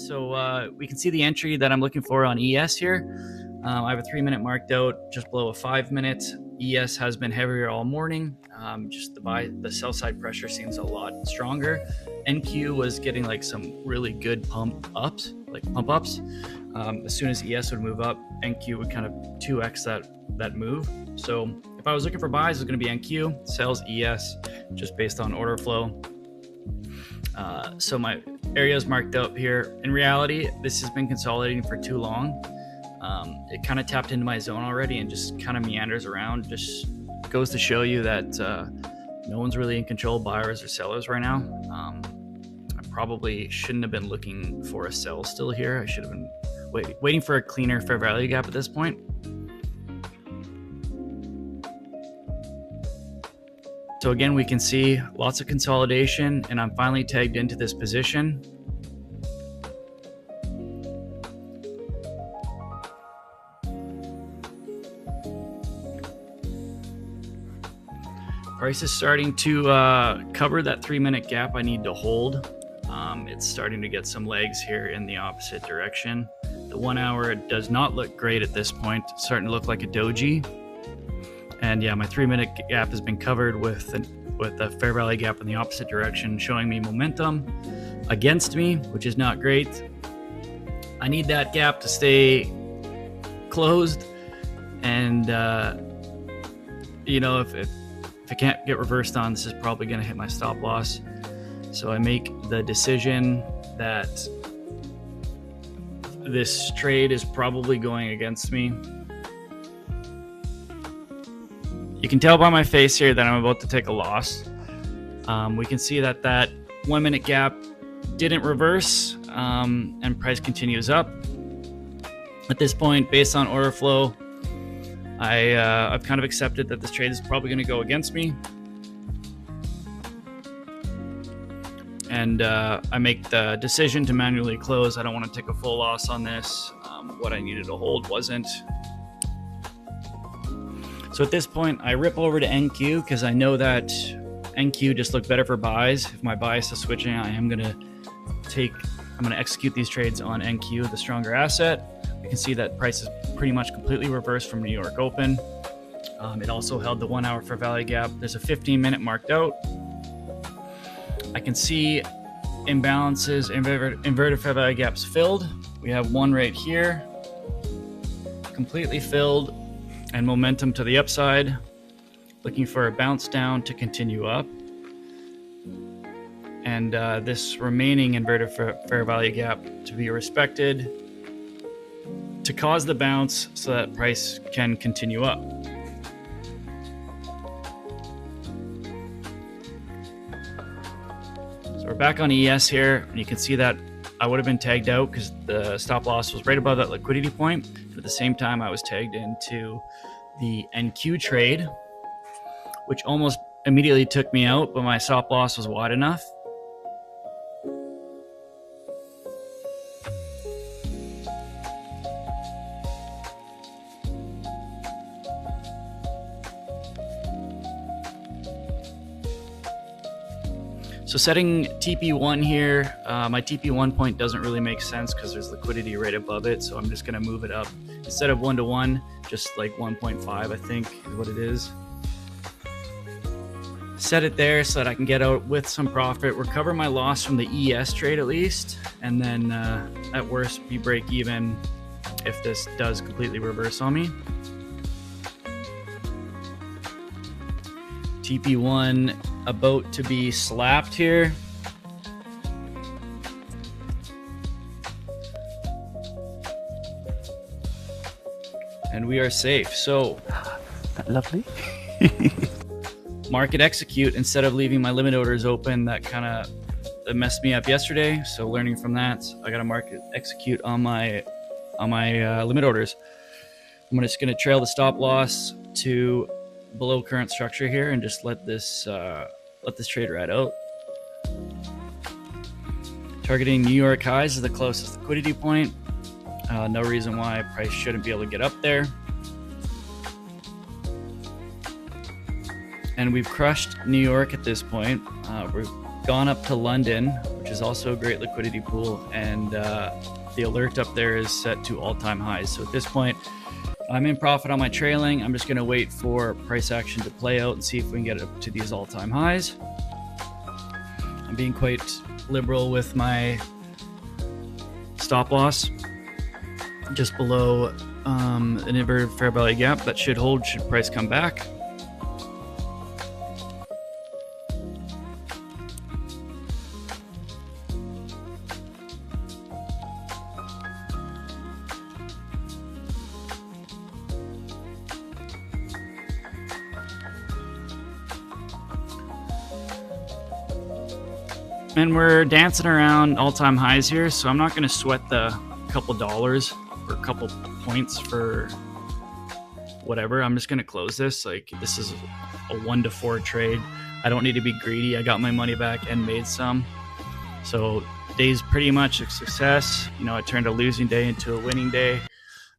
So we can see the entry that I'm looking for on ES here. I have a 3-minute marked out just below a 5-minute. ES has been heavier all morning. Just the sell side pressure seems a lot stronger. NQ was getting like some really good pump ups. As soon as ES would move up, NQ would kind of 2x that move. So if I was looking for buys, it's going to be NQ, sells ES, just based on order flow. So my area is marked up here. In reality, this has been consolidating for too long. It kind of tapped into my zone already and just kind of meanders around. Just goes to show you that no one's really in control, buyers or sellers right now. I probably shouldn't have been looking for a sell still here. I should have been waiting for a cleaner fair value gap at this point. So again, we can see lots of consolidation, and I'm finally tagged into this position. Price is starting to cover that 3-minute gap I need to hold. It's starting to get some legs here in the opposite direction. The 1 hour does not look great at this point. It's starting to look like a doji. And yeah, my 3-minute gap has been covered with a fair value gap in the opposite direction, showing me momentum against me, which is not great. I need that gap to stay closed. And, if it can't get reversed on, this is probably going to hit my stop loss. So I make the decision that this trade is probably going against me. You can tell by my face here that I'm about to take a loss. We can see that 1-minute gap didn't reverse, and price continues up. At this point, based on order flow, I've kind of accepted that this trade is probably going to go against me. And I make the decision to manually close. I don't want to take a full loss on this. What I needed to hold wasn't. So at this point, I rip over to NQ because I know that NQ just looked better for buys. If my bias is switching, I'm going to execute these trades on NQ, the stronger asset. You can see that price is pretty much completely reversed from New York Open. It also held the 1 hour fair value gap. There's a 15-minute marked out. I can see imbalances, inverted fair value gaps filled. We have one right here, completely filled, and momentum to the upside. Looking for a bounce down to continue up. And this remaining inverted fair value gap to be respected to cause the bounce so that price can continue up. So we're back on ES here, and you can see that I would have been tagged out because the stop loss was right above that liquidity point. But at the same time, I was tagged into the NQ trade, which almost immediately took me out, but my stop loss was wide enough. So setting TP1 here, my TP1 point doesn't really make sense because there's liquidity right above it. So I'm just going to move it up. Instead of 1-to-1, just like 1.5, I think is what it is. Set it there so that I can get out with some profit, recover my loss from the ES trade at least, and then at worst be break even if this does completely reverse on me. TP1 about to be slapped here. And we are safe. So lovely. Market execute instead of leaving my limit orders open. That messed me up yesterday. So learning from that, I got to market execute on my limit orders. I'm just going to trail the stop loss to below current structure here and just let this trade ride out. Targeting New York highs is the closest liquidity point. No reason why price shouldn't be able to get up there. And we've crushed New York at this point. We've gone up to London, which which is also a great liquidity pool, and the alert up there is set to all-time highs. So at this point, I'm in profit on my trailing. I'm just going to wait for price action to play out and see if we can get it up to these all-time highs. I'm being quite liberal with my stop loss, just below an inverted fair value gap. That should hold should price come back. And we're dancing around all-time highs here, so I'm not going to sweat the couple dollars or a couple points for whatever. I'm just going to close this. Like, this is a 1 to 4 trade. I don't need to be greedy. I got my money back and made some. So day's pretty much a success. You know, I turned a losing day into a winning day.